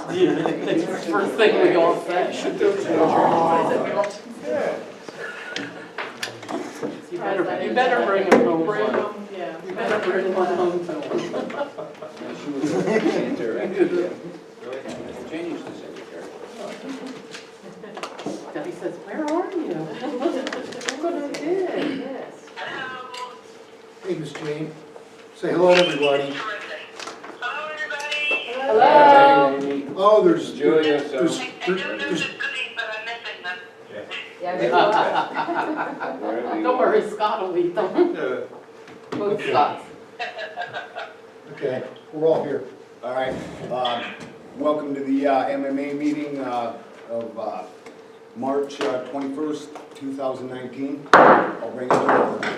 First thing we all say. You better bring him home. Yeah. You better bring him home to him. Change the secretary. Debbie says, where are you? Look what I did. Yes. Hey, Miss Jane. Say hello to everybody. Hello, everybody. Hello. Oh, there's Julia, so- I know there's a goodie, but I'm missing them. Don't worry, Scott will eat them. Both Scots. okay, we're all here. All right, welcome to the MMA meeting of March 21st, 2019. I'll bring it to order.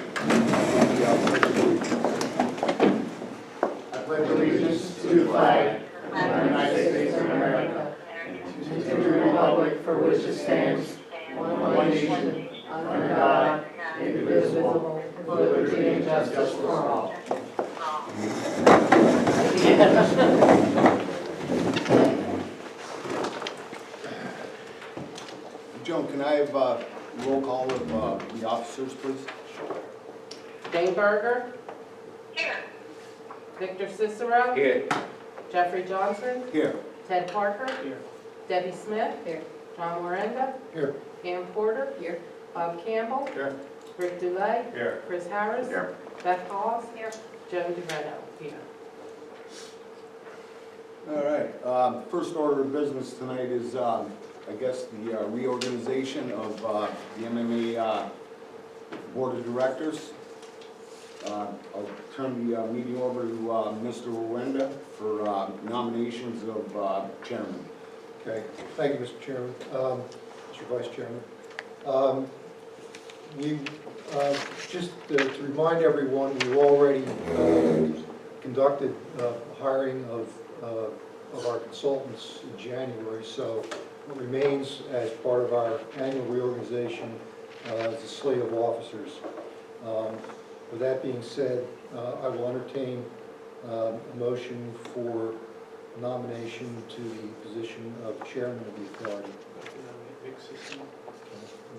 I pledge allegiance to the flag of the United States of America and to the republic for which it stands, one nation, under God, indivisible, with liberty and justice for all. Joan, can I have a roll call of the officers, please? Dane Berger, Here. Victor Cicero, Here. Jeffrey Johnson, Here. Ted Parker, Here. Debbie Smith, John Morenda, Here. Pam Porter, Bob Campbell, Here. Rick Dulay, Here. Chris Harris, Here. Beth Hawes, Joan DeVetto, here. All right, first order of business tonight is, I guess, the reorganization of the MMA Board of Directors. I'll turn the meeting over to Mr. Orenda for nominations of chairman. Okay, thank you, Mr. Chairman, Mr. Vice Chairman. Just to remind everyone, we've already conducted hiring of our consultants in January, so what remains as part of our annual reorganization is a slate of officers. With that being said, I will entertain a motion for nomination to the position of chairman of the authority.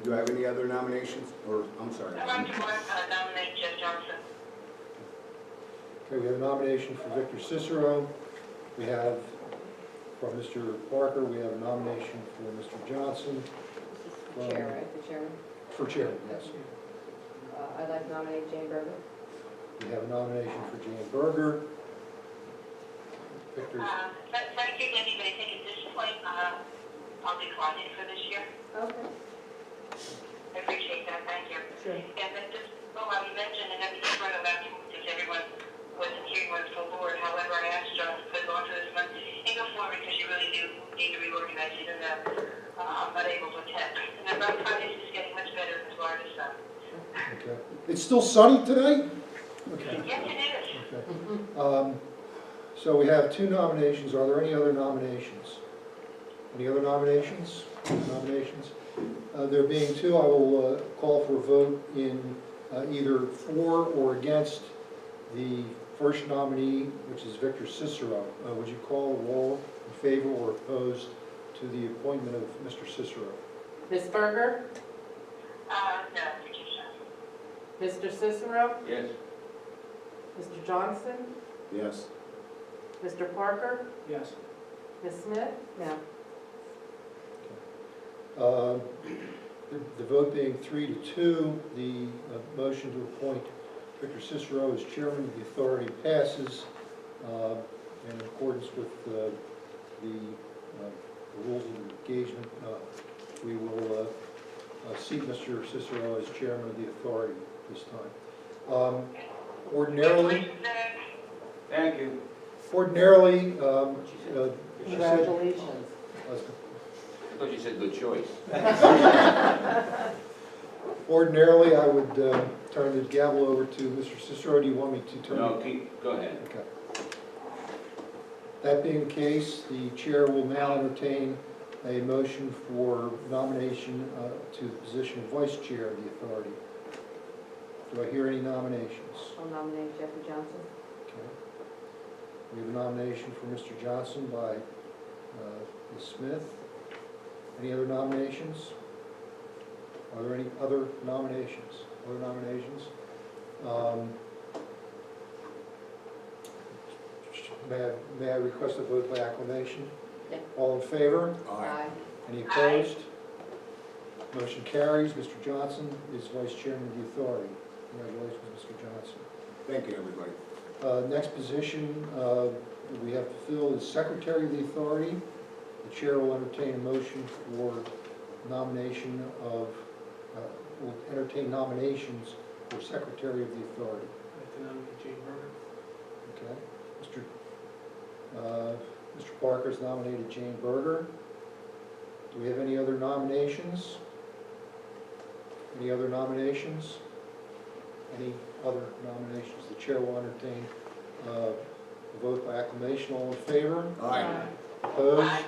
Do I have any other nominations? Or, I'm sorry. I'd like to nominate Jeff Johnson. Okay, we have a nomination for Victor Cicero. We have, from Mr. Parker, we have a nomination for Mr. Johnson. Chair, right, the chairman? For chairman, yes. I'd like to nominate Jane Berger. We have a nomination for Jane Berger. Victor, Thank you, Debbie, but I think at this point, I'll decline it for this year. Okay. I appreciate that, thank you. Sure. And then just, you mentioned, and everything further about, because everyone wasn't here when it's full board, however, I asked John to put it on for this month, and go forward, because you really do need to reorganize, even though I'm not able to attend. And the rough Fridays is getting much better in Florida, so. okay. It's still sunny today? Okay. Yes, it is. Okay. So we have two nominations. Are there any other nominations? Any other nominations? Nominations? There being two, I will call for a vote in either for or against the first nominee, which is Victor Cicero. Would you call a roll in favor or opposed to the appointment of Mr. Cicero? Ms. Berger, No, Patricia. Mr. Cicero, Yes. Mr. Johnson, Yes. Mr. Parker, Yes. Ms. Smith, No. The vote being 3-2, the motion to appoint Victor Cicero as chairman of the authority passes. In accordance with the rules of engagement, we will seat Mr. Cicero as chairman of the authority this time. Ordinarily, Thank you. ordinarily, congratulations. I thought you said good choice. Ordinarily, I would turn the gavel over to Mr. Cicero. Do you want me to turn? No, go ahead. Okay. That being the case, the chair will now entertain a motion for nomination to the position of vice chair of the authority. Do I hear any nominations? I'll nominate Jeffrey Johnson. Okay. We have a nomination for Mr. Johnson by Ms. Smith. Any other nominations? Are there any other nominations? Other nominations? May I request a vote by acclamation? Yeah. All in favor? Aye. Any opposed? Motion carries. Mr. Johnson is Vice Chairman of the Authority. Congratulations, Mr. Johnson. Thank you, everybody. Next position that we have to fill is Secretary of the Authority. The Chair will entertain a motion for nomination of, will entertain nominations for Secretary of the Authority. I'd like to nominate Jane Berger. Okay. Mr. Parker has nominated Jane Berger. Do we have any other nominations? Any other nominations? Any other nominations? The Chair will entertain a vote by acclamation. All in favor? Aye. Opposed?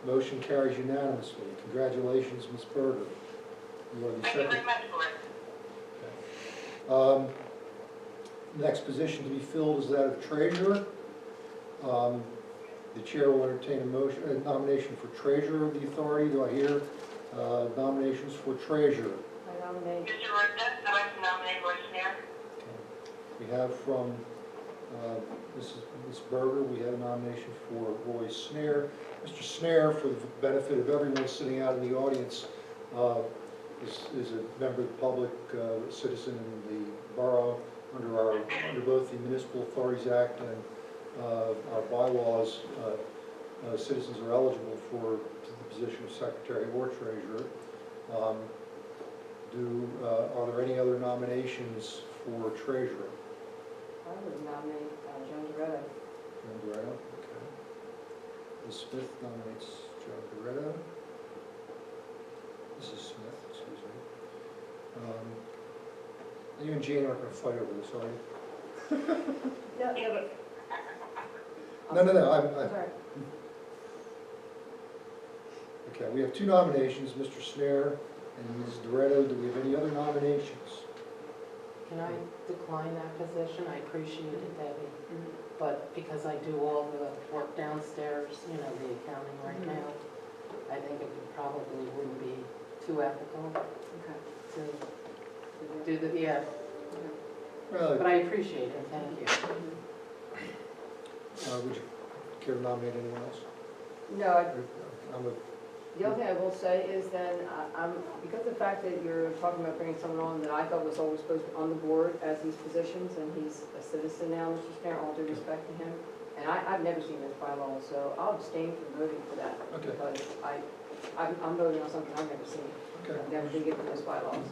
Motion carries unanimously. Congratulations, Ms. Berger. You are the Thank you second. very much for it. Next position to be filled is that of Treasurer. The Chair will entertain a motion, a nomination for Treasurer of the Authority. Do I hear nominations for Treasurer? I nominate, Mr. Rhoda, I'd like to nominate Roy Snare. We have from Ms. Berger, we have a nomination for Roy Snare. Mr. Snare, for the benefit of everyone sitting out in the audience, is a member of the public, citizen in the borough under both the Municipal Authorities Act and our bylaws. Citizens are eligible for the position of Secretary or Treasurer. Are there any other nominations for Treasurer? I would nominate Joan Doretta. Joan Doretta, okay. Ms. Smith nominates Joan Doretta. Mrs. Smith, excuse me. You and Jane aren't going to fight over this, are you? Yeah, but. No, I'm. Sorry. Okay, we have two nominations, Mr. Snare and Ms. Doretta. Do we have any other nominations? Can I decline that position? I appreciate it, Debbie, but because I do all the work downstairs, you know, the accounting right now, I think it probably wouldn't be too ethical Okay. to do the, yeah, Well, but I appreciate it, thank you. would you care to nominate anyone else? No, I'm a- the only thing I will say is then, because of the fact that you're talking about bringing someone on that I thought was always supposed to be on the board as these positions, and he's a citizen now, Mr. Snare, all due respect to him, and I've never seen this bylaw, so I'll abstain from voting for that. Okay. Because I'm voting on something I've never seen. Okay. I've never been given those bylaws.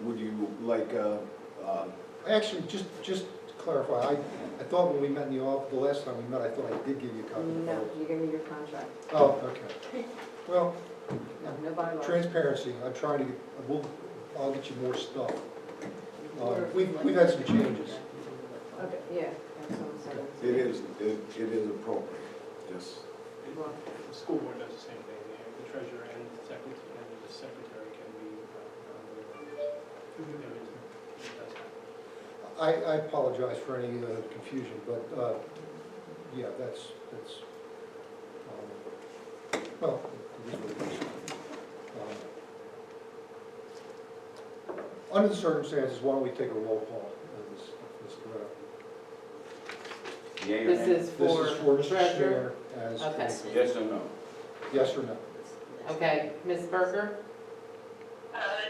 Would you like, Actually, just to clarify, I thought when we met in the office, the last time we met, I thought I did give you a copy of the No, bylaws. you give me your contract. Oh, okay. Well, No bylaws. transparency, I'm trying to get, I'll get you more stuff. We've had some changes. Okay, yeah, that's what I'm saying. it is appropriate, just, Well, The school board does the same thing. The treasurer and the secretary can be nominated. I apologize for any confusion, but, yeah, that's, well, it is what it is. Under the circumstances, why don't we take a roll call of this correct? Yea or This nay? is This for is for Mr. treasurer. Snare as, Okay. Yes or no? yes or no? Okay, Ms. Berger?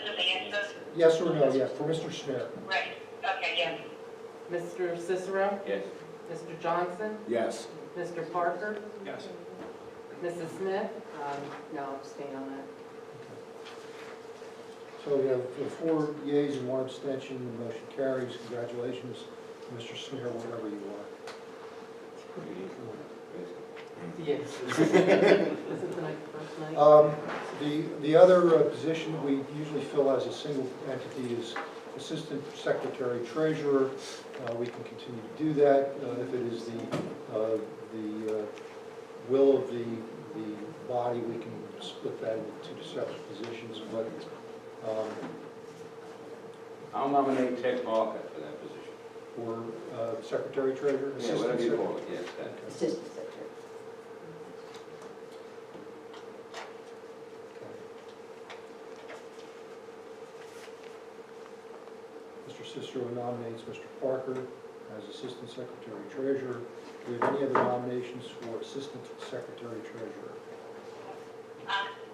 Just the answer? Yes or no, yes, for Mr. Snare. Right, okay, yes. Mr. Cicero? Yes. Mr. Johnson? yes. Mr. Parker? Yes. Mrs. Smith? no, I'll abstain on that. So we have 4 yeas and 1 abstention, the motion carries. Congratulations, Mr. Snare, wherever you are. Yes. This is the first night? The other position we usually fill as a single entity is Assistant Secretary Treasurer. We can continue to do that if it is the will of the body. We can split that into 2 separate positions, but I'll nominate Ted Parker for that position. for Secretary Treasurer. Yeah, whatever you call it, yes, that. Assistant Secretary. Cicero nominates Mr. Parker as Assistant Secretary Treasurer. Do we have any other nominations for Assistant Secretary Treasurer?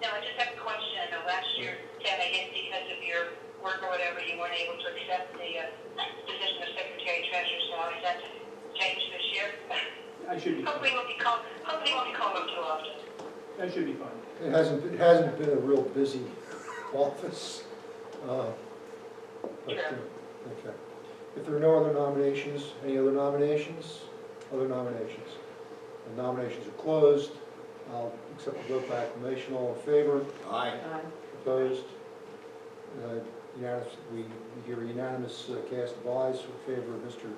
No, I just have a question. I know last year, Ted, I guess because of your work or whatever, you weren't able to accept the position of Secretary Treasurer, so is that changed this year? I should be Hopefully fine. hopefully won't be called up too often. I should be fine. It hasn't been a real busy office. But, Sure. okay. If there are no other nominations, any other nominations? Other nominations? The nominations are closed. I'll accept the vote by acclamation. All in favor? Aye. Opposed? Unanimous, we hear a unanimous cast of ayes in favor of Mr.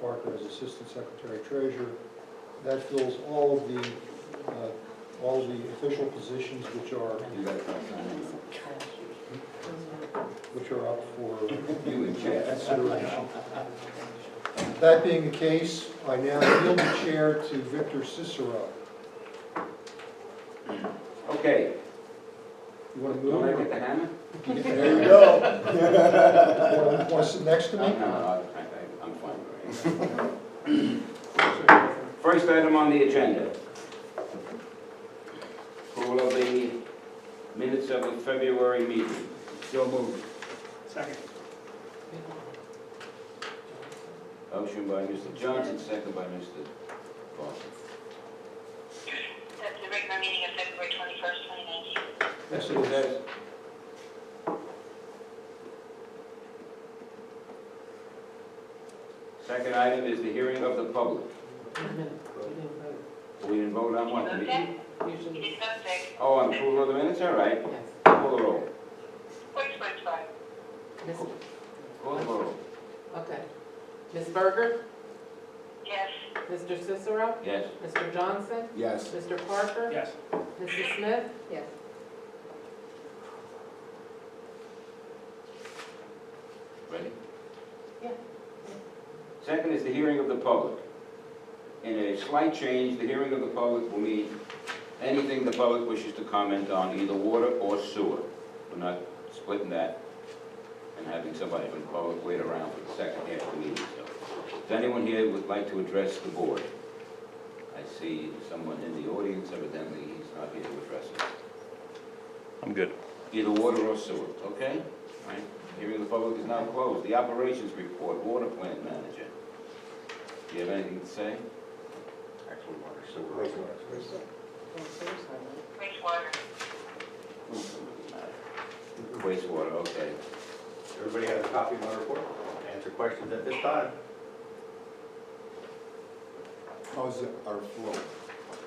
Parker as Assistant Secretary Treasurer. That fills all of the official positions which are You got to sign up for You and Chad. consideration. That being the case, I now yield the chair to Victor Cicero. Okay, You want to don't I move? get the hammer? There you go. Want to sit next to me? No, I'm fine. Right? First item on the agenda. Approval of the minutes of the February meeting. So moved. Second. Motion by Mr. Johnson, second by Mr. Foster. That's the regular meeting of February 21st, 2019. That's what it says. Second item is the hearing of the public. We didn't vote on what? Okay. You Usually, did not say. Oh, on approval of the minutes, all right. yes. Call the roll. Which one's fine? Miss- Call the roll. Okay. Ms. Berger? Yes. Mr. Cicero? Yes. Mr. Johnson? Yes. Mr. Parker? Yes. Mrs. Smith? Yes. Ready? Yeah. Second is the hearing of the public. In a slight change, the hearing of the public will mean anything the public wishes to comment on, either water or sewer. We're not splitting that and having somebody from the public wait around for the second half of the meeting. So, if anyone here would like to address the board, I see someone in the audience, evidently he's not here to address it. I'm good. Either water or sewer, okay? All right, hearing of the public is now closed. The operations report, water plant manager. Do you have anything to say? Actually, water, sewer. Wastewater. Wastewater, okay. Everybody has a copy of my report? Answer questions at this time. How's our flow?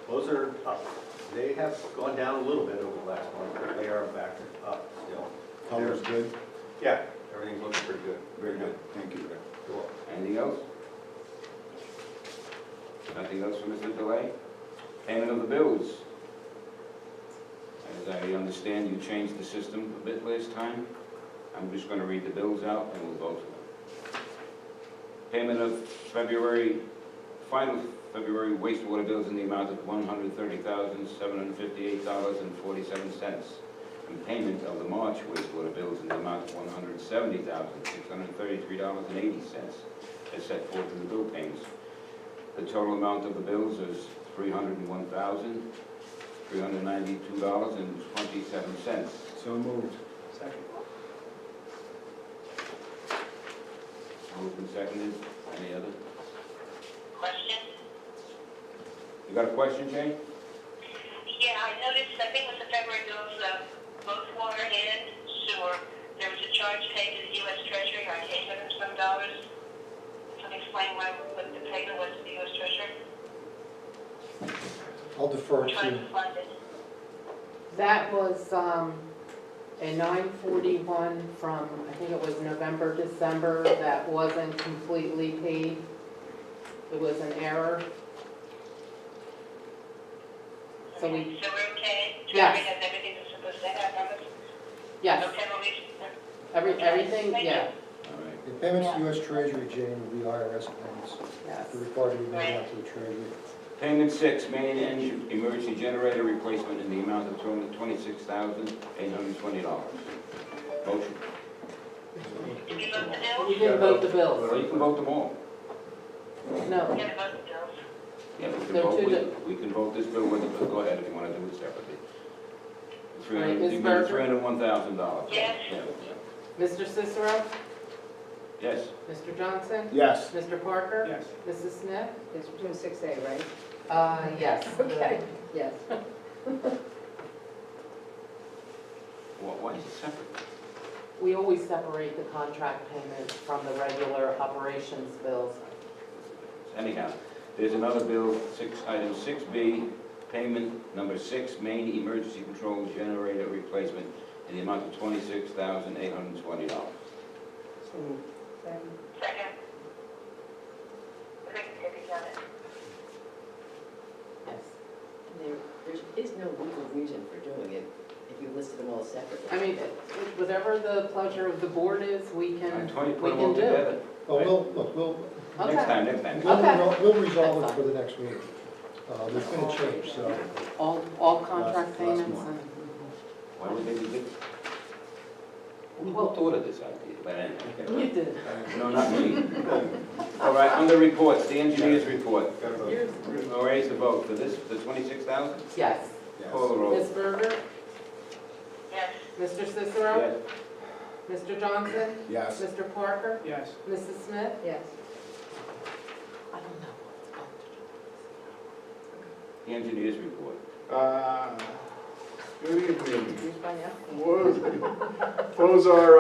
Those are up. They have gone down a little bit over the last month, but they are back up still. Color's good? Yeah, everything's looking pretty good. Very good, thank you. You're welcome. Anything else? Nothing else for Mr. Delay? Payment of the bills. As I understand, you changed the system a bit last time. I'm just going to read the bills out and we'll vote them. Payment of final February wastewater bills in the amount of $130,758.47. And payment of the March wastewater bills in the amount of $170,633.80, as set forth in the bill payments. The total amount of the bills is $301,392.27. So moved. Second. Moved and seconded. Any other? Question? You got a question, Jane? Yeah, I noticed, I think with the February bills, both water and sewer, there was a charge paid to the U.S. Treasury, like $800 and some dollars. Can you explain what the payment was to the U.S. Treasury? I'll defer Trying to, to fund it. That was a 941 from, I think it was November, December, that wasn't completely paid. It was an error. So we, So we're okay? Yes. Treasury has everything it's supposed to have, on it? yes, No penalties? everything, Thank you. yeah, All right. the payments to U.S. Treasury, Jane, will be IRS payments. yes. They're required to be made out to the Treasury. Payment 6, main engine emergency generator replacement in the amount of $26,820. Motion. Do we you vote the bills? You didn't vote the Well, bills. you can vote them all. No, You gotta vote the bills. Yeah, we can They're vote, two we can vote this bill with it, go ahead if you want to do it separately. Right, Ms. Berger? $301,000. Yes. Mr. Cicero, Yes. Mr. Johnson, Yes. Mr. Parker, Yes. Mrs. Smith? Yes, we're doing 6A, right? Yes. Okay, yes. Why is it separate? We always separate the contract payments from the regular operations bills. Anyhow, there's another bill, item 6B, payment number 6, main emergency control generator replacement in the amount of $26,820. So moved. Second. Second. I think Debbie's on it. Yes. There is no legal reason for doing it if you listed them all separately. I mean, whatever the pleasure of the board is, we can, Tony, we put them can all do. together. Oh, we'll, Okay. Next time. Okay. we'll resolve it for the next meeting. There's been a change, so. All contract Last payments month. and, Why would they be different? Who thought of this idea? But anyway. you did. No, not me. All right, under reports, the engineer's report. Gotta vote. Yours. No raise the vote for this, the 26,000? Yes. Call the roll. Ms. Berger, Yes. Mr. Cicero, Yes. Mr. Johnson, Yes. Mr. Parker, Yes. Mrs. Smith? Yes. I don't know what's going The engineer's report. Good evening. Used by now? Flows are,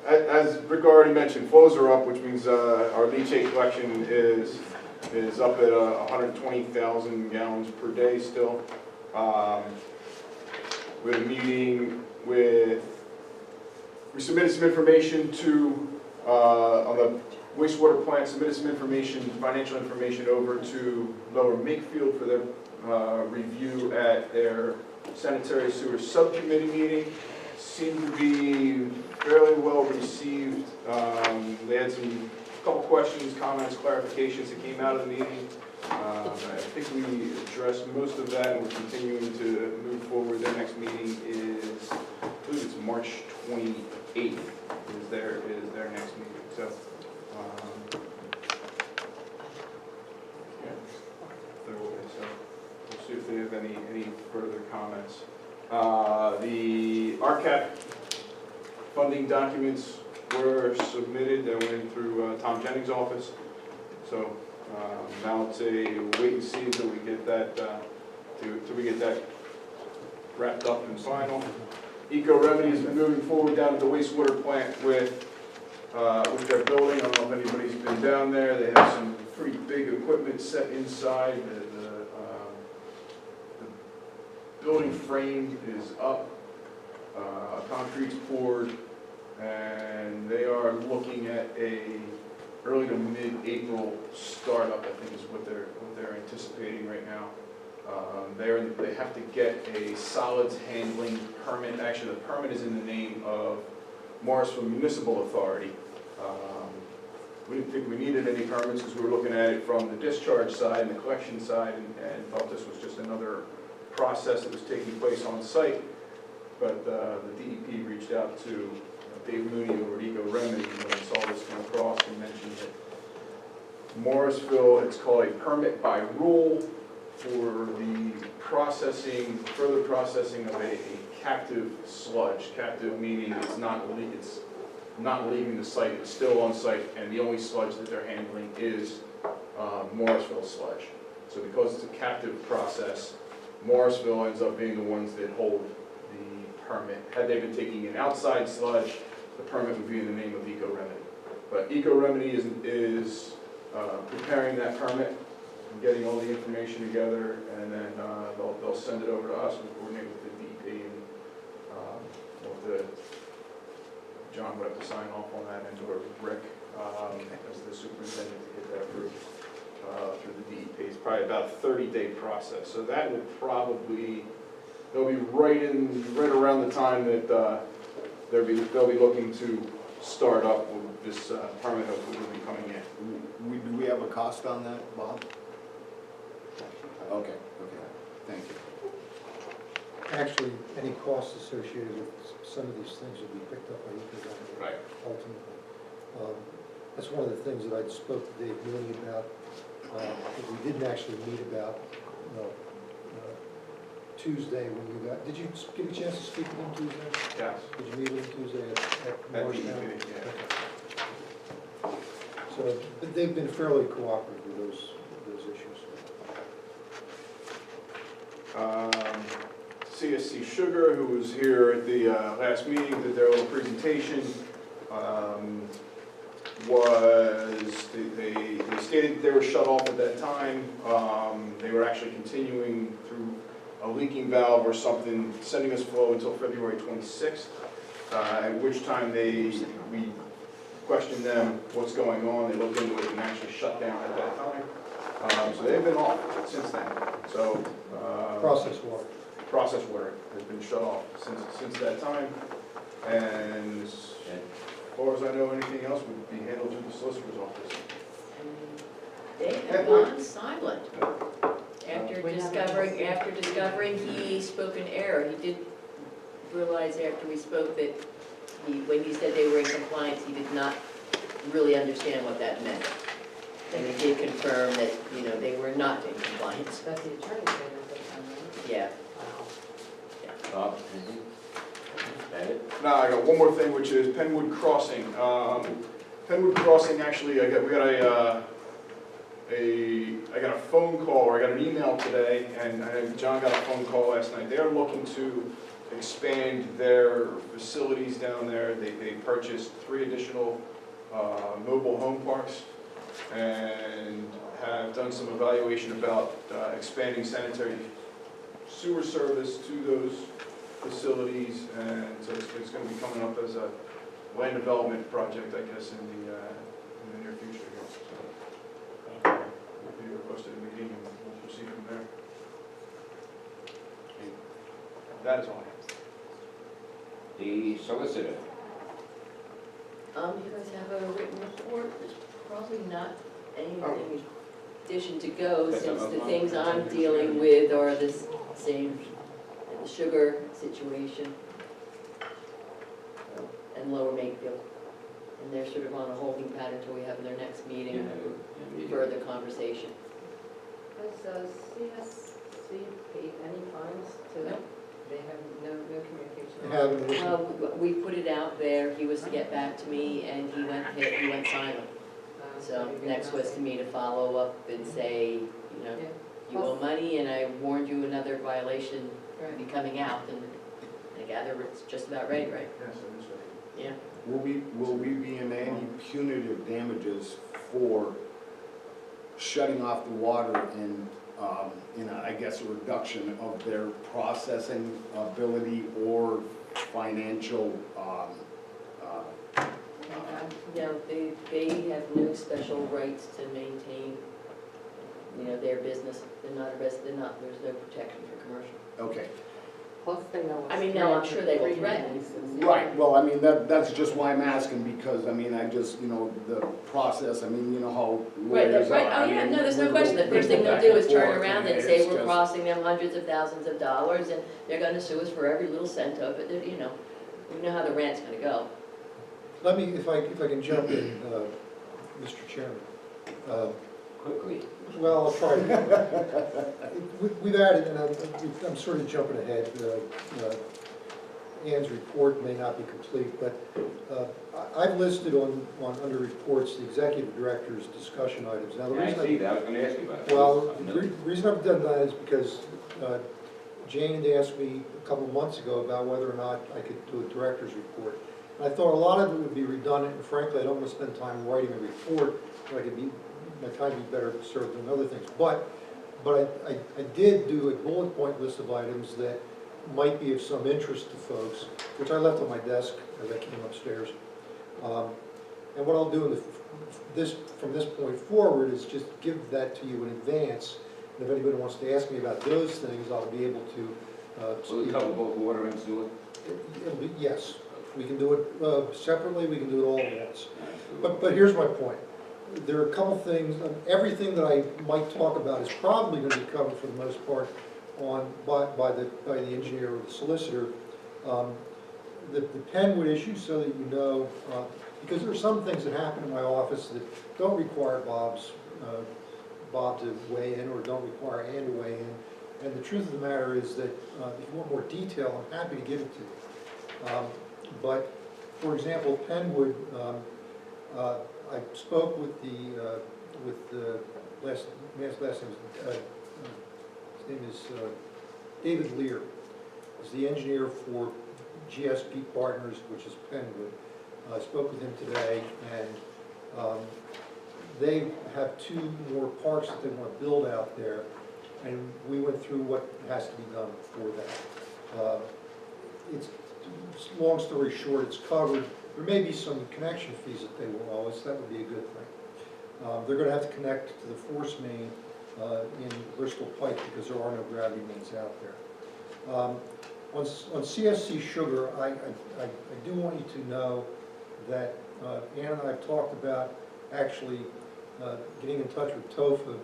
as Rick already mentioned, flows are up, which means our leachate collection is up at 120,000 gallons per day still. We had a meeting we submitted some information on the wastewater plant, submitted some information, financial information over to Lower Makefield for their review at their sanitary sewer subcommittee meeting. Seemed to be fairly well received. They had a couple questions, comments, clarifications that came out of the meeting. I think we addressed most of that, and we're continuing to move forward. Their next meeting is, I believe it's March 28th is their next meeting. So, yeah, they're okay. So we'll see if they have any further comments. The RCAP funding documents were submitted. They went through Tom Jennings' office. So now it's a wait and see until we get that wrapped up and final. Eco Remedy has been moving forward down at the wastewater plant with their building. I don't know if anybody's been down there. They have some pretty big equipment set inside. The building frame is up, concrete's poured, and they are looking at a early to mid-April startup, I think is what they're anticipating right now. They have to get a solids handling permit. Actually, the permit is in the name of Morrisville Municipal Authority. We didn't think we needed any permits because we were looking at it from the discharge side and the collection side, and thought this was just another process that was taking place on site. But the DEP reached out to Dave Mooney over at Eco Remedy when they saw this come across and mentioned that Morrisville, it's called a permit by rule for the further processing of a captive sludge. Captive meaning it's not leaving the site, it's still on site, and the only sludge that they're handling is Morrisville sludge. So because it's a captive process, Morrisville ends up being the ones that hold the permit. Had they been taking an outside sludge, the permit would be in the name of Eco Remedy. But Eco Remedy is preparing that permit, and getting all the information together, and then they'll send it over to us. We'll coordinate with the DEP, and John would have to sign off on that, and or Rick as the superintendent to get that approved through the DEP. It's probably about a 30-day process. So that will they'll be right around the time that they'll be looking to start up with this permit. Hopefully will be coming in. Do we have a cost on that, Bob? Okay, thank you. Actually, any costs associated with some of these things will be picked up by Eco Remedy Right. ultimately. That's one of the things that I spoke to Dave Mooney about, that we didn't actually meet about Tuesday when you got, did you get a chance to speak with him Tuesday? Yes. Did you meet with him Tuesday at At Morrisville? DEP, yeah. So, but they've been fairly cooperative with those issues. CSC Sugar, who was here at the last meeting, did their little presentation, they stated that they were shut off at that time. They were actually continuing through a leaking valve or something, sending us flow until February 26th, at which time we questioned them, what's going on. They looked into it and actually shut down at that time. So they've been off since then. So Process water. process water has been shut off since that time. And as far as I know, anything else would be handled through the solicitor's office. They have gone silent. After discovering he spoke in error, he did realize after we spoke that when he said they were in compliance, he did not really understand what that meant. And he did confirm that, they were not in compliance. That's the attorney said at the time, right? Yeah. Wow. Bob, anything? That it? Now, I got one more thing, which is Penwood Crossing. Penwood Crossing, actually, I got a phone call, or I got an email today, and John got a phone call last night. They are looking to expand their facilities down there. They purchased 3 additional mobile home parks and have done some evaluation about expanding sanitary sewer service to those facilities, and so it's going to be coming up as a land development project, I guess, in the near future here. So, we'll be requested a meeting, and we'll proceed from there. That is all I have. The solicitor. You guys have a written report, there's probably not anything in addition to go, That's since up the front. things I'm dealing with are the same, the sugar situation, and Lower Makefield. And they're sort of on a holding pattern until we have their next meeting, further conversation. Has CSC paid any fines to them? They have no communication? They haven't, Well, we put it out there, he was to get back to me, and he went silent. So next was to me to follow up and say, you owe money, and I warned you another violation would be coming out, and I gather it's just about ready, right? Yes, it is ready. Yeah. Will we be in any punitive damages for shutting off the water and, I guess, a reduction of their processing ability or financial, No, they have no special rights to maintain, their business. They're not a resident, there's no protection for commercial. okay. Plus they know I it's mean, still now I'm under sure they will 3 threaten. leases. Right, well, that's just why I'm asking, because, I just, the process, you know how Right, lawyers right, are. oh yeah, no, there's no we question. The go first thing they'll back do and is turn forth, around and it's say, we're just- costing them hundreds of thousands of dollars, and they're gonna sue us for every little cent of it, we know how the rant's gonna go. let me, if I can jump in, Mr. Chairman. Quickly. Well, I'll try. We've added, and I'm sort of jumping ahead. Ann's report may not be complete, but I've listed under reports the executive director's discussion items. Now, the Yeah, I reason see that, I was gonna ask you about it. well, the reason I've done that is because Jane had asked me a couple of months ago about whether or not I could do a director's report. And I thought a lot of it would be redundant, and frankly, I don't want to spend time writing a report, but my time would be better served doing other things. But I did do a bullet point list of items that might be of some interest to folks, which I left on my desk as I came upstairs. And what I'll do from this point forward is just give that to you in advance. And if anybody wants to ask me about those things, I'll be able to Will it cover both water and sewer? It'll be, yes, we can do it separately, we can do it all at once. But here's my point. There are a couple things, everything that I might talk about is probably going to be covered for the most part by the engineer or the solicitor. The Penwood issue, so that you know, Because there are some things that happen in my office that don't require Bob to weigh in, or don't require Ann to weigh in. And the truth of the matter is that if you want more detail, I'm happy to give it to you. But, for example, Penwood, I spoke with the last name, his name is David Lear. He's the engineer for GSP Partners, which is Penwood. I spoke with him today, and they have 2 more parks that they want to build out there, and we went through what has to be done for that. It's, long story short, it's covered. There may be some connection fees that they will owe us. That would be a good thing. They're going to have to connect to the force main in Bristol Pike because there are no gravity mains out there. On CSC Sugar, I do want you to know that Ann and I have talked about actually getting in touch with TOFA.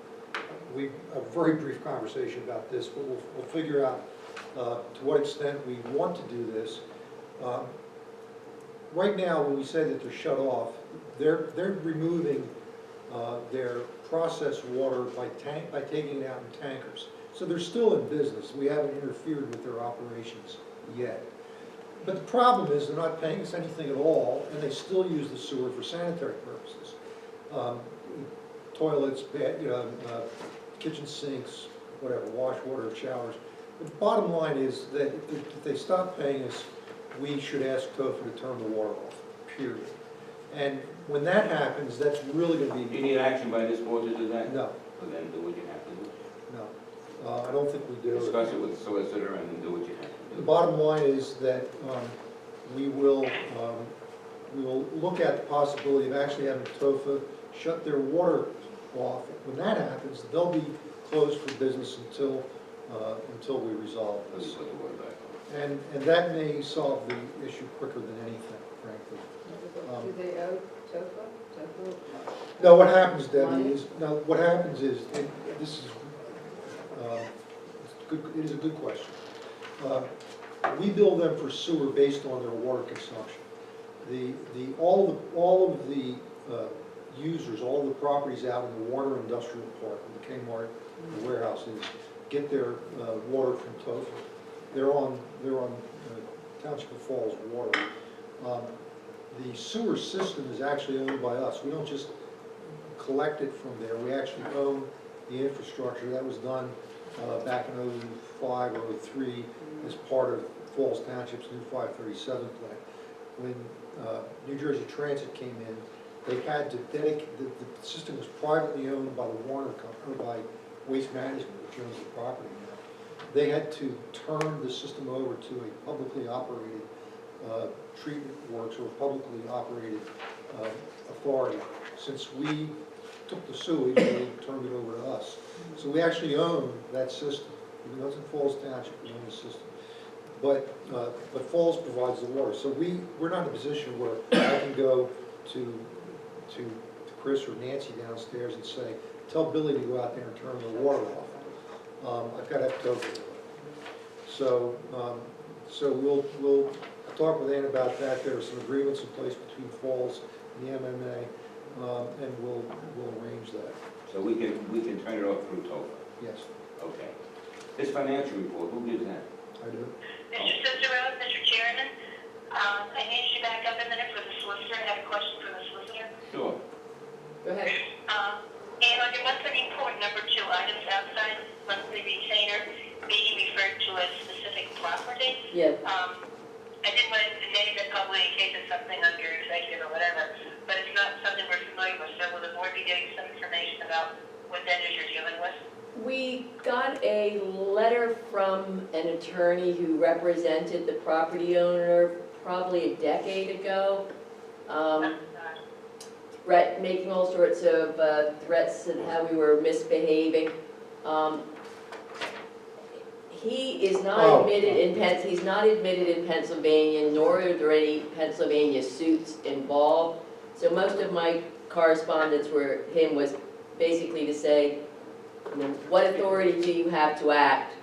We had a very brief conversation about this, but we'll figure out to what extent we want to do this. Right now, when we say that they're shut off, they're removing their processed water by taking it out in tankers. So they're still in business. We haven't interfered with their operations yet. But the problem is they're not paying us anything at all, and they still use the sewer for sanitary purposes. Toilets, kitchen sinks, whatever, wash water, showers. But the bottom line is that if they stop paying us, we should ask TOFA to turn the water off, period. And when that happens, that's really going to be... Do you need action by this board to do that? No. So then do what you have to do. No. I don't think we do. Discuss it with the solicitor and then do what you have to do. The bottom line is that we will look at the possibility of actually having TOFA shut their water off. When that happens, they'll be closed for business until we resolve Let me this. put the word back on. And that may solve the issue quicker than anything, frankly. Do they owe TOFA? No, what happens, Debbie, is, and this is, it is a good question. We bill them for sewer based on their water consumption. All of the users, all of the properties out in the water industrial park, the Kmart, the warehouses, get their water from TOFA. They're on Township of Falls water. The sewer system is actually owned by us. We don't just collect it from there. We actually own the infrastructure. That was done back in 05 or 03 as part of Falls Township's new 537 plant. When New Jersey Transit came in, they had to dedicate, the system was privately owned by the Warner Company, or by Waste Management, which owns the property now. They had to turn the system over to a publicly operated treatment works or publicly operated authority. Since we took the sewage, they turned it over to us. So we actually own that system. Even though it's in Falls Township, we own the system. But Falls provides the water. So we're not in a position where I can go to Chris or Nancy downstairs and say, tell Billy to go out there and turn the water off. I've got to have TOFA do it. So we'll talk with Ann about that. There are some agreements in place between Falls and the MMA, and we'll arrange that. So we can turn it off through TOFA? Yes, Okay. This financial report, who did that? I do. Mr. Cicero, Mr. Chairman, I need you back up a minute for the solicitor. I have a question for the solicitor. Sure. Go ahead. And on your monthly report, number 2, items outside monthly retainer, being referred to as specific property. Yeah. I didn't want to name it publicly in case it's something under executive or whatever, but it's not something we're familiar with, so will the board be getting some information about what that is you're dealing with? We got a letter from an attorney who represented the property owner probably a decade ago. Making all sorts of threats and how we were misbehaving. He is not admitted in he's not admitted in Pennsylvania, nor are there any Pennsylvania suits involved. So most of my correspondence with him was basically to say, what authority do you have to act?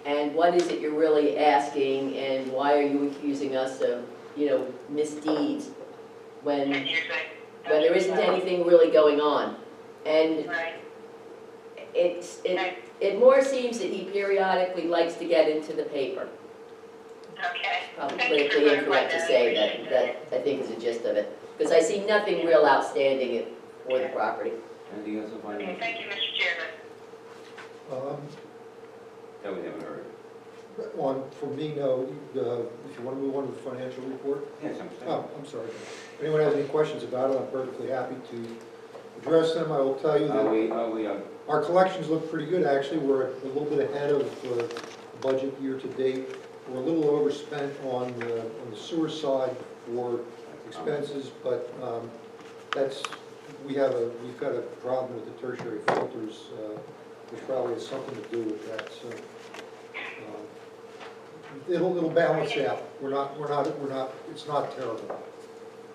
And what is it you're really asking? And why are you accusing us of, misdeeds? when 10 years ago. there isn't anything really going on. And Right, it more seems that he periodically likes to get into the paper. okay. Probably Thank you for politically incorrect to clarifying say that. I appreciate that I think is the gist of it. Because I see nothing real outstanding for the property. Anything else on Okay, finance? thank you, Mr. Chairman. That we haven't heard. For me, no, if you want to move on to the financial report. Yes, I'm saying. Oh, I'm sorry. If anyone has any questions about it, I'm perfectly happy to address them. I will tell you Are that we, our collections look pretty good, actually. We're a little bit ahead of budget year to date. We're a little overspent on the sewer side for expenses, but we've got a problem with the tertiary filters, which probably has something to do with that, so. It'll balance out. It's not terrible.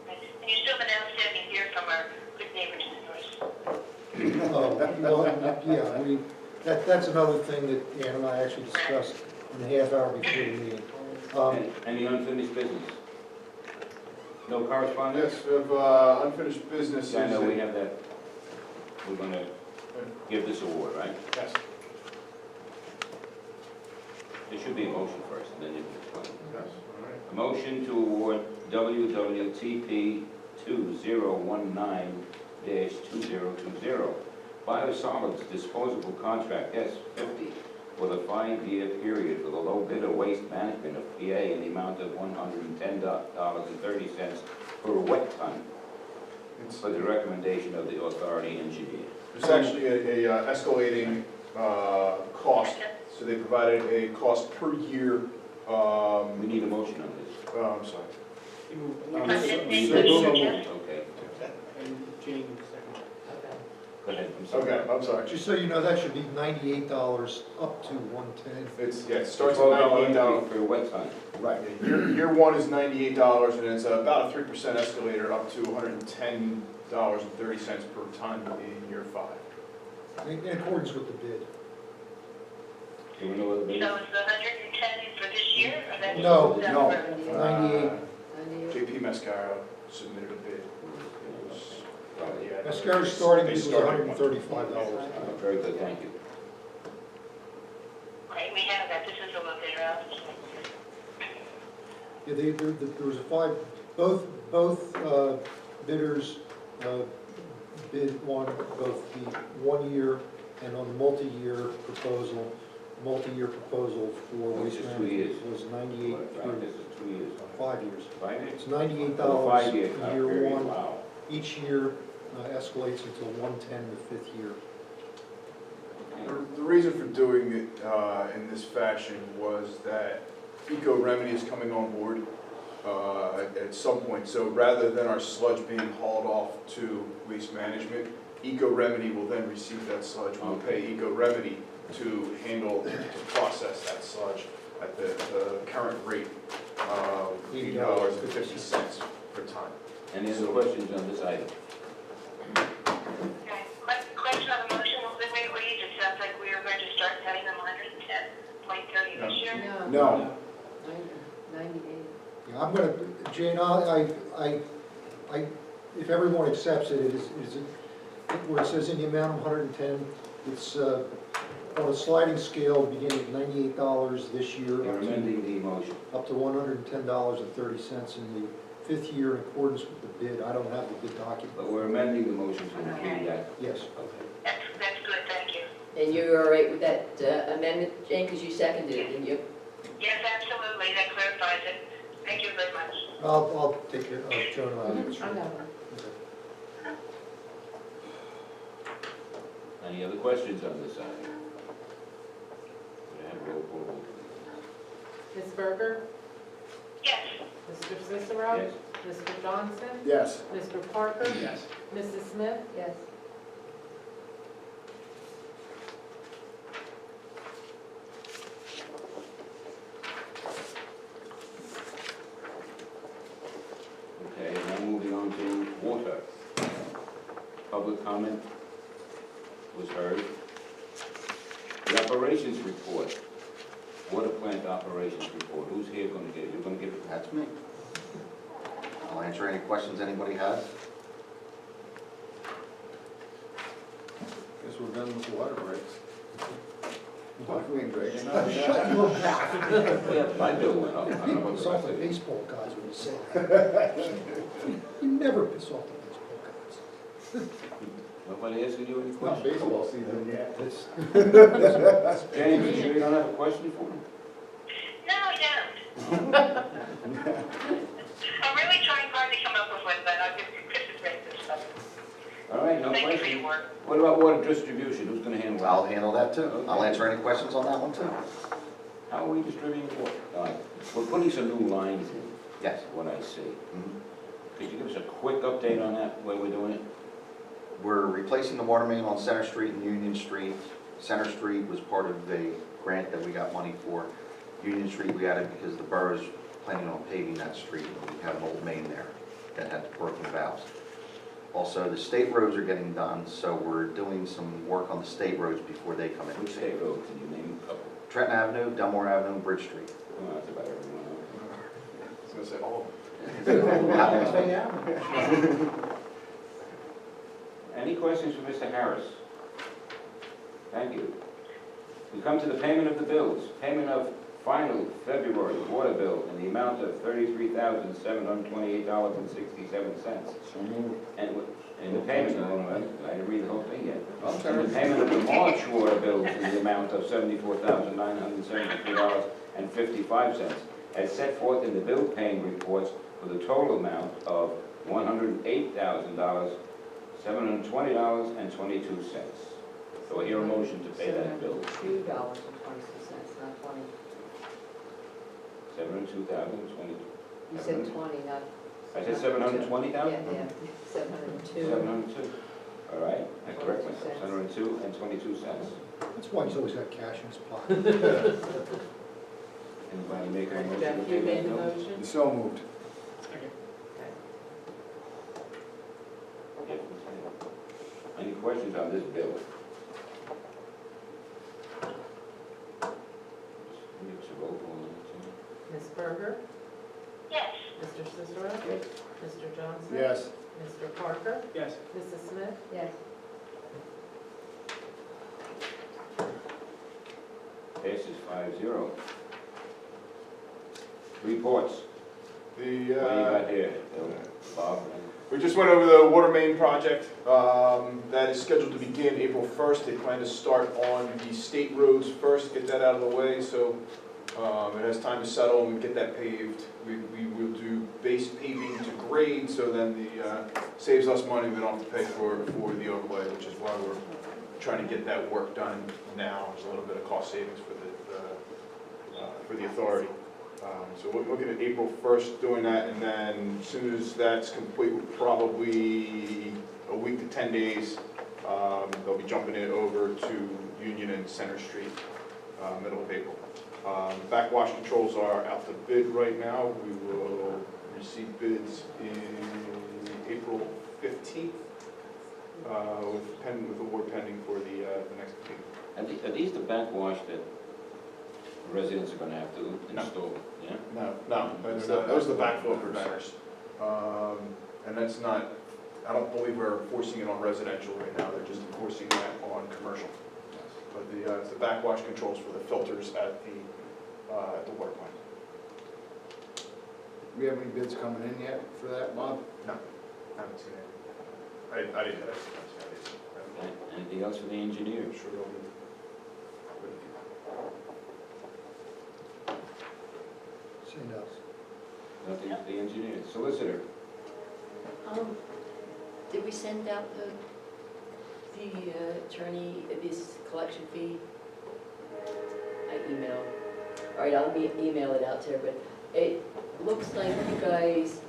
And you still have an outstanding year from our good neighbor to the north. Oh, well, yeah, that's another thing that Ann and I actually discussed in the half hour before the meeting. any unfinished business? No correspondence? Yes, we have unfinished business. Yeah, I know we have that. We're gonna give this award, right? Yes, There should be a motion first, and then you can explain. yes, all right. A motion to award WWTP 2019-2020 Biosolids Disposable Contract S50 for the 5-year period for the low bidder waste management of PA in the amount of $110.30 per wet ton It's for the recommendation of the authority engineer. It's actually a escalating cost, so they provided a cost per year. We need a motion on this. I'm sorry. Okay, Okay. go ahead, I'm sorry. Okay, I'm sorry. Just so you know, that should be $98 up to $110. It starts at $98. For a wet ton. Right, year one is $98, and it's about a 3% escalator up to $110.30 per ton in year 5. In accordance with the bid. Do we know what the So bid it's is? the 110 for this year, or that's? No, that's no. for- 98. JP Mascaro submitted a bid. Mascara's starting They bid was started $135. Very good, thank you. Okay, we have that, this is a little bit around. Yeah, there was a both bidders bid on both the 1 year and on the multi-year proposal. Multi-year proposal for Which waste is 2 management years. was 98 Right, through this is 2 years. 5 years. 5 years? It's $98 For the 5-year in year period, one. wow. Each year escalates until 110 the 5th year. The reason for doing it in this fashion was that Eco Remedy is coming on board at some point. So rather than our sludge being hauled off to Waste Management, Eco Remedy will then receive that sludge. We'll pay Eco Remedy to process that sludge at the current rate of $8.50 per ton. Any other questions on this item? Okay, question on the motion, will it wait, it sounds like we are going to start paying them 110.30 this year? No. 98. Yeah, I'm gonna, Jane, if everyone accepts it, where it says in the amount of 110, it's on a sliding scale, beginning at $98 this year, You're amending the motion. up to $110.30 in the 5th year in accordance with the bid. I don't have the bid document. But we're amending the motion to include that. Yes. Okay. That's good, thank you. And you're all right with that amendment, Jane, because you seconded it, didn't you? Yes, absolutely, that clarifies it. Thank you very much. I'll take care of Joan and I. I know. Any other questions on this item? Could I have roll call vote, Ms. Berger? Yes. Mr. Cicero? please? Mr. Johnson? Yes. Mr. Parker? Yes. Mrs. Smith? Yes. Okay, now moving on to water. Public comment was heard. The operations report, water plant operations report, who's here gonna get it? You're gonna give it? That's me. I'll answer any questions anybody has. Guess we're done with the water breaks. Between breaks. Shut your mouth. Yeah, my bill went up. I don't know You what piss the off rest the of it. baseball guys when you say that. You never piss off the baseball guys. Nobody asking you any It's not questions? baseball season yet. James, you sure you don't have a question for me? No, I don't. I'm really trying hard to come up with one, but I'll give you Christmas break this stuff. All right, no Thank you for questions. your work. What about water distribution? Who's gonna handle I'll that? handle that too. I'll answer any questions on that one too. How are we distributing water? We're putting some new lines in, Yes. what I see. Mhm. Could you give us a quick update on that, where we're doing it? We're replacing the water main on Center Street and Union Street. Center Street was part of a grant that we got money for. Union Street we added because the borough's planning on paving that street. We had an old main there that had broken valves. Also, the state roads are getting done, so we're doing some work on the state roads before they come in. Which state road, can you name a couple? Trenton Avenue, Delmore Avenue, Bridge Street. Oh, that's about everyone. I was gonna say, oh, Any questions for Mr. Harris? Thank you. We come to the payment of the bills. Payment of final February water bill in the amount of $33,728.67. So moved. And the payment, I didn't read the whole thing yet. I'm And sorry. the payment of the March water bills in the amount of $74,973.55, as set forth in the bill paying reports, for the total amount of $108,720.22. So I hear a motion to pay that bill. $2.22, not 20. $702,020. You said 20, not. I said 720,000? Yeah, 702. 702. All right, I correct myself, 702 and 22 cents. That's why he's always got cash in his pocket. Anybody make a motion to Jeff, pay you made that the bill? motion? So moved. Yes, Ms. Hayes. Any questions on this bill? Give us a roll call on it, Ms. Berger? Yes. Mr. Cicero? too. Yes. Mr. Johnson? Yes. Mr. Parker? yes. Mrs. Smith? Yes. Passes 5-0. Reports. What do you got here, Bob? We just went over the water main project. That is scheduled to begin April 1st. They plan to start on the state roads first, get that out of the way, so it has time to settle and get that paved. We will do base paving to grade, so then saves us money. We don't have to pay for the overlay, which is why we're trying to get that work done now. There's a little bit of cost savings for the authority. So we're looking at April 1st doing that, and then as soon as that's complete, probably a week to 10 days, they'll be jumping it over to Union and Center Street, middle of April. Backwash controls are out to bid right now. We will receive bids in April 15th, with award pending for the next meeting. Are these the backwash that residents are gonna have to install? Yeah? No, those are the backflow preventers. And that's not, I don't believe we're enforcing it on residential right now, they're just enforcing that on commercial. But it's the backwash controls for the filters at the water plant. We have any bids coming in yet for that, Bob? No, haven't seen it. I didn't have it. Okay. Anything else for the engineer? I'm sure they'll be. Say no. Nothing for the engineer. Solicitor? Did we send out the attorney, this collection fee? I emailed. All right, I'll email it out to her, but it looks like you guys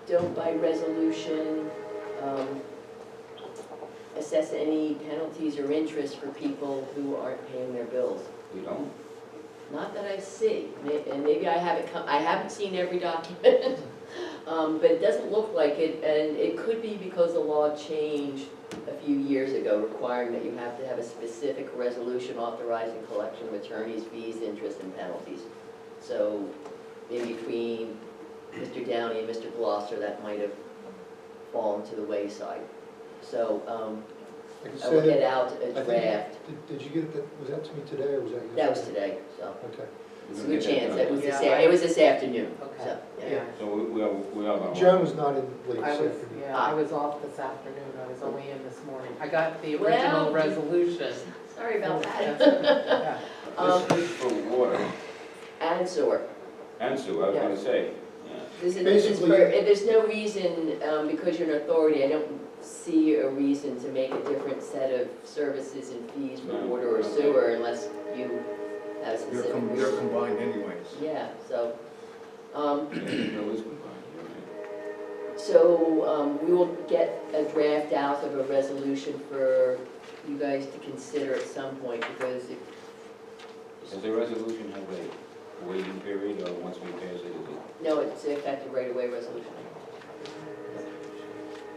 don't by resolution assess any penalties or interest for people who aren't paying their bills. We don't? Not that I see, and maybe I haven't seen every document, but it doesn't look like it, and it could be because the law changed a few years ago, requiring that you have to have a specific resolution authorizing collection of attorneys' fees, interest, and penalties. So, in between Mr. Downey and Mr. Gloucester, that might have fallen to the wayside. So, I can I will say get that- out a I think- draft. Did you get that, was that to me today, or was that yesterday? That was today, so, Okay. it's a good chance, it was Yeah, it was this afternoon, Okay, so, yeah. yeah. So we are going to. Joan was not in late I this was, afternoon. yeah, I was off this afternoon, I was only in this morning. I got the Well, original resolution. Sorry about that. Yeah. This is for water And sewer. and sewer, I was going to say, yeah. This is Basically- for, if there's no reason, because you're an authority, I don't see a reason to make a different set of services and fees for No. water or sewer unless you have a specific They're reason. combined anyways. Yeah, so, The bill is combined, you're right. so, we will get a draft out of a resolution for you guys to consider at some point, because it, Does the resolution have a waiting period, or once we pass it, is it? no, it's an effective right-of-way resolution.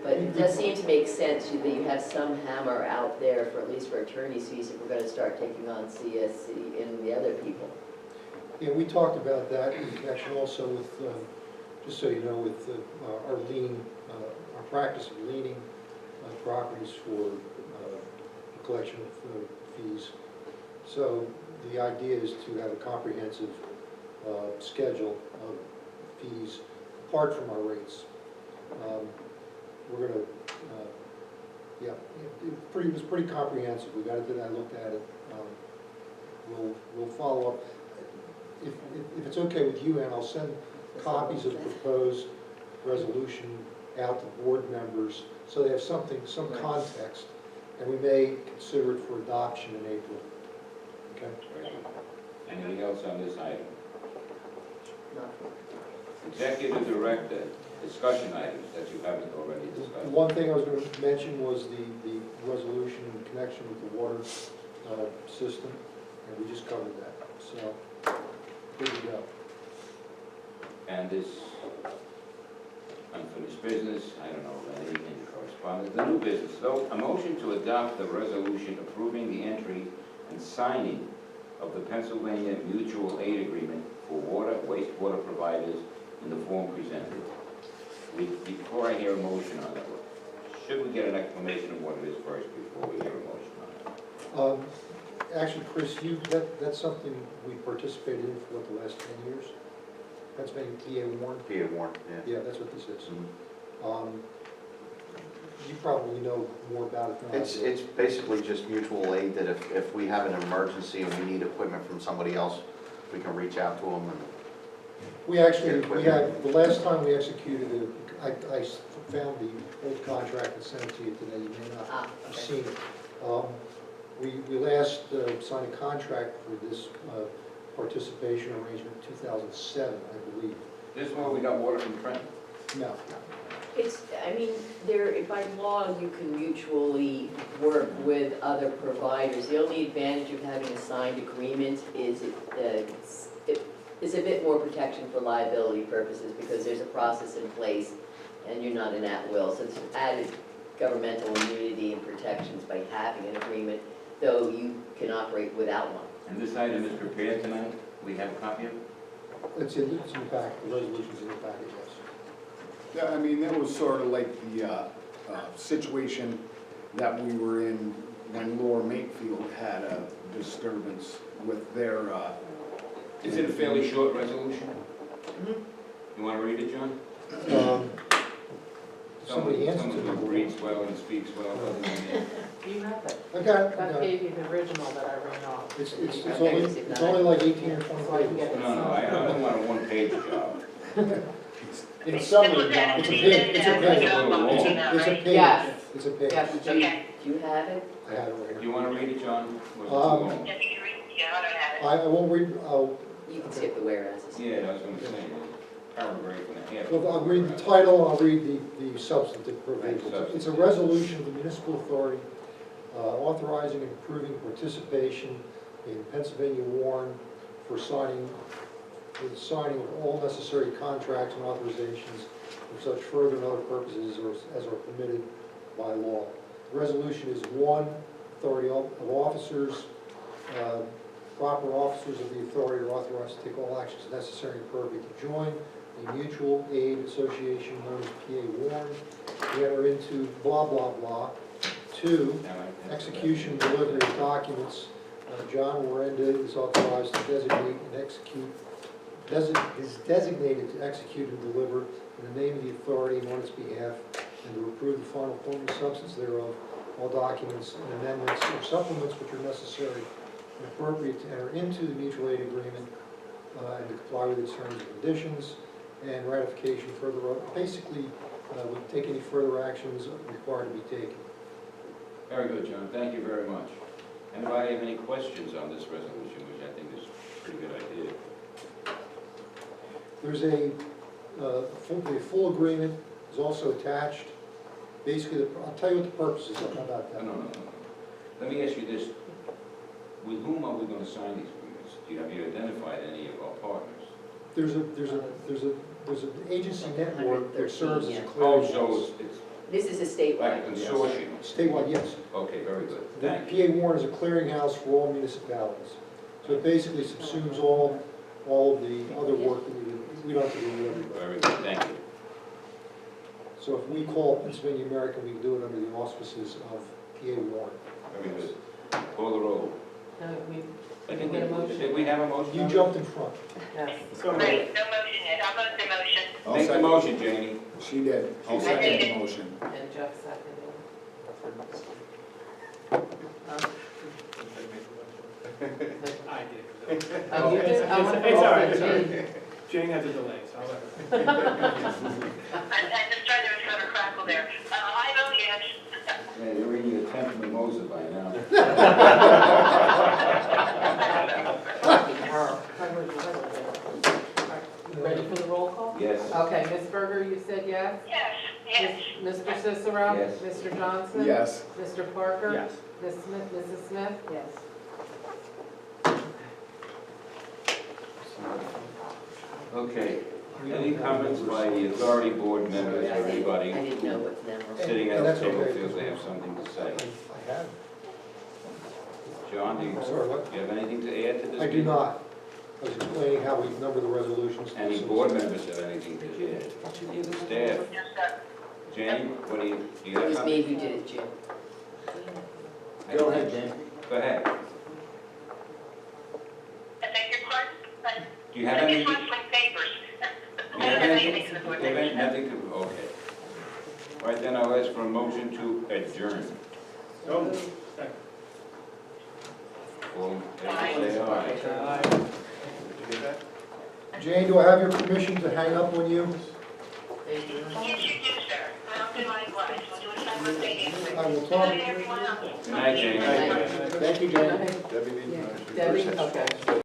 But it does seem to make sense that you have some hammer out there for, at least for attorney's fees, if we're gonna start taking on CSC and the other people. Yeah, we talked about that in connection also with, just so you know, with our lien, our practice of liening properties for collection of fees. So the idea is to have a comprehensive schedule of fees apart from our rates. We're gonna, yeah, it was pretty comprehensive. We got it, I looked at it. We'll follow up. If it's okay with you, Ann, I'll send copies of the proposed resolution out to board members so they have something, some context, and we may consider it for adoption in April. Okay? Very good. Anything else on this item? No. Executive Director, discussion items that you haven't already The discussed. one thing I was going to mention was the resolution in connection with the water system, and we just covered that, so good to go. And this unfinished business, I don't know, anything in correspondence, the new business. So, a motion to adopt the resolution approving the entry and signing of the Pennsylvania Mutual Aid Agreement for water, wastewater providers in the form presented. Before I hear a motion on it, should we get an explanation of what it is first before we hear a motion on it? Actually, Chris, that's something we participated in for the last 10 years. Pennsylvania PA Warren. PA Warren, yeah. Yeah, that's what this is. You probably know more about it than I do. It's basically just mutual aid, that if we have an emergency and we need equipment from somebody else, we can reach out to them. We actually, the last time we executed it, I found the old contract and sent it to you today. You may not have Okay. seen it. We last signed a contract for this participation arrangement in 2007, I believe. This one, we got water from Trent? No. It's, I mean, by law, you can mutually work with other providers. The only advantage of having a signed agreement is it is a bit more protection for liability purposes, because there's a process in place and you're not an at-will. So there's added governmental immunity and protections by having an agreement, though you can operate without one. And this item is prepared tonight? We have a copy of it? It's in the back, the resolution's in the package, yes. Yeah, I mean, that was sort of like the situation that we were in when Lower Makefield had a disturbance with their... Is it a fairly short resolution? You want to read it, John? Somebody answered Someone to who me. reads well and speaks well, doesn't he? Do you have it? Okay, I gave you the original that I ran off. it's only like 18 or 20 So I can pages. get it No, no, I don't want a one-page job. In summary, John, it's a page, it's a page, it's a page, Yes. it's a page. Yes, Okay. Do you have it? I have it right Do here. you want to read it, John? Or is it too Um, long? If you can read, yeah, I don't have it. I won't read, You can skip the whereases. Yeah, I was going to say, paragraph and a half. I'll read the title, I'll read the substantive provisions. Right, It's a resolution of the municipal authority authorizing and approving participation in Pennsylvania Warren for the signing of all necessary contracts and authorizations for such further and other purposes as are permitted by law. The resolution is one, authority of officers, proper officers of the authority are authorized to take all actions necessary and appropriate to join the Mutual Aid Association known as PA Warren, to enter into blah, blah, blah. 2, execution and delivery of documents. John Warenda is authorized to designate and execute, is designated to execute and deliver in the name of the authority and on its behalf, and to approve the final form and substance thereof, all documents and amendments or supplements which are necessary and appropriate to enter into the mutual aid agreement and to comply with its terms and conditions, and ratification further, basically, would take any further actions required to be taken. Very good, John, thank you very much. Anybody have any questions on this resolution, which I think is a pretty good idea? There's a full agreement is also attached. Basically, I'll tell you what the purpose is of. How about that? No. Let me ask you this, with whom are we gonna sign these agreements? Have you identified any of our partners? There's an agency network that serves as a Oh, clearinghouse. so it's This is a like statewide. a consortium? Statewide, yes. Okay, very good, The thank you. PA Warren is a clearinghouse for all municipalities. So it basically subsumes all of the other work that we don't have to do with everybody. Very good, thank you. So if we call Pennsylvania American, we can do it under the auspices of PA Warren. Very good. Call the roll. No, I think Get a motion. did we have a motion? You jumped in front. yes. Right, no motion yet, I'll vote the motion. I'll Make the second. motion, Janie. She did. I'll I second did. the motion. And Jeff seconded. I did. Oh, you did? I went It's all right, for it's all right. Jane. Jane has a delay, so I'll let her. I'm just trying to recover crackle there. I vote yes. Yeah, you're reading the 10th mimosa by now. You ready for the roll call? Yes. Okay, Ms. Berger, you said yes? Yes. Mr. Cicero? Yes. Mr. Johnson? Yes. Mr. Parker? Yes. Ms. Smith, Mrs. Smith? Yes. Okay. Any comments by the authority board members or anybody I didn't know what them were. sitting at And the that's table okay. feels they have something to say? I have. John, do I'm sorry, what? you have anything to add to this? I do not. I was explaining how we number the resolutions. Any board members have anything to add? Staff? Yes, sir. Jane, what do you It have was me something? who did it, Jim. Go ahead, Jane. Go ahead. I beg your pardon? Do you have I anything? just want some papers. Do you have anything? You have nothing to, okay. All right, then I'll ask for a motion to adjourn. So, second. All in favor, say aye. Did you get that? Jane, do I have your permission to hang up on you? Yes, you do, sir. I'll do likewise. We'll do a simultaneously. I will Good talk. night, everyone else. Good night, Jane. Thank you, Jane. Debbie, need a motion. Debbie, okay.